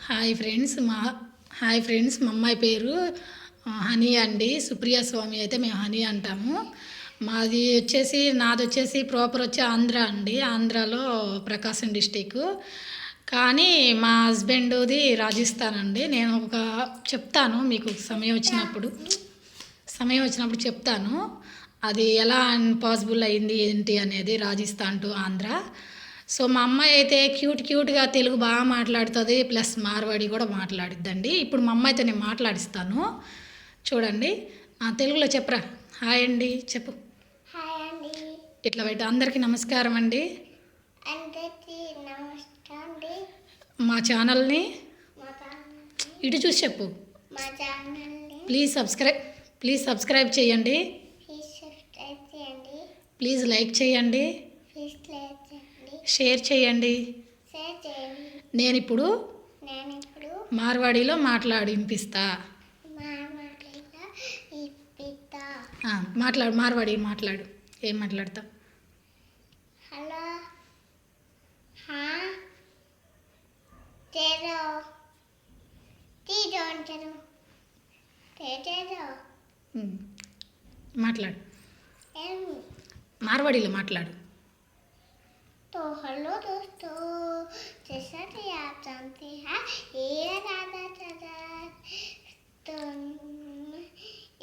Hi friends, మా అమ్మాయి పేరు హనీ అండి. సుప్రియ స్వామి అయితే మేము హనీ అంటాము. నాది వచ్చేసి ప్రాపర్ వచ్చి ఆంధ్ర అండి. ఆంధ్రాలో ప్రకాశం డిస్టిక్. కానీ మా హస్బెండ్ది రాజస్థాన్ అండి. నేను చెప్తాను మీకు సమయం వచ్చినప్పుడు చెప్తాను. అది ఎలా పాసిబుల్ అయింది ఏంటి అనేది, రాజస్థాన్ టు ఆంధ్ర. సో మా అమ్మాయి అయితే క్యూట్గా తెలుగు బాగా మాట్లాడుతుంది, ప్లస్ మార్వాడి కూడా మాట్లాడిద్దండి. ఇప్పుడు మా అమ్మాయితో నేను మాట్లాడిస్తాను, చూడండి. తెలుగులో చెప్పరా. హాయ్ అండి చెప్పు. హాయ్ అండి. ఇట్లా బయట అందరికీ నమస్కారం అండి. అందరికీ నమస్కారం అండి. మా ఛానల్ని ఇటు చూసి చెప్పు. మా ఛానల్ని ప్లీజ్ సబ్స్క్రైబ్ చేయండి. ప్లీజ్ లైక్ చేయండి. షేర్ చేయండి. నేను ఇప్పుడు మార్వాడిలో మాట్లాడిపిస్తా. మార్వాడి మాట్లాడు. ఏం మాట్లాడతావు? హలో. తెరో తీడోంటరు తెరో మాట్లాడు. एम మార్వాడిలో మాట్లాడు. तो हेलो दोस्तों, जैसा कि आप जानते हैं ये राधा चाचा तो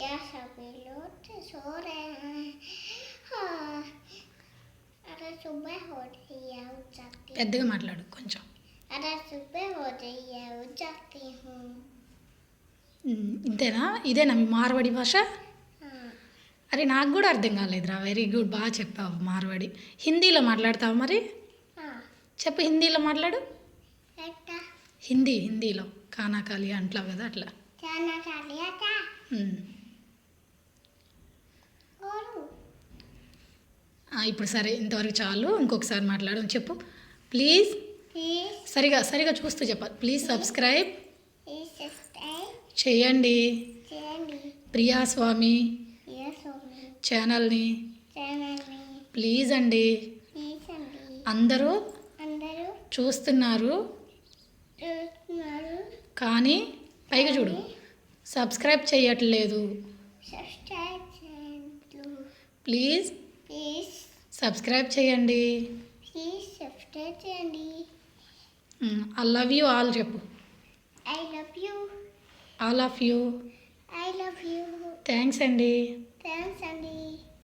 यह सभी लोग सो रहे हैं. हाँ, अरे सुबह हो रही है, उठ जाती పెద్దగా మాట్లాడు కొంచెం. अरे सुबह हो रही है, उठ जाती हूँ. ఇంతేనా? ఇదేనా మీ మార్వాడి భాష? हाँ. అరే నాకు కూడా అర్థం కాలేదురా. వెరీ గుడ్, బాగా చెప్పావు మార్వాడి. హిందీలో మాట్లాడతావు మరి? हाँ. చెప్పు, హిందీలో మాట్లాడు. बेटा హిందీలో కానా కాలి అంటావు కదా, అట్లా. खाना खा लिया था और ఇప్పుడు సరే, ఇంతవరకు చాలు. ఇంకొకసారి మాట్లాడు. చెప్పు. ప్లీజ్ प्लीज సరిగా చూస్తూ చెప్పాలి. ప్లీజ్ సబ్స్క్రైబ్ सब्सक्राइब చేయండి చేయండి. ప్రియాస్వామి ఛానల్ని. ఛానల్ని ప్లీజ్ అండి. ప్లీజ్ అండి. అందరూ అందరూ చూస్తున్నారు చూస్తున్నారు కానీ పైగా చూడు, సబ్స్క్రైబ్ చేయట్లేదు. సబ్స్క్రైబ్ చేయండి. ప్లీజ్ ప్లీజ్ సబ్స్క్రైబ్ చేయండి. ప్లీజ్ సబ్స్క్రైబ్ చేయండి. ఐ లవ్ యూ ఆల్ చెప్పు. I love you. All of you. I love you. Thanks అండి. థ్యాంక్స్ అండి.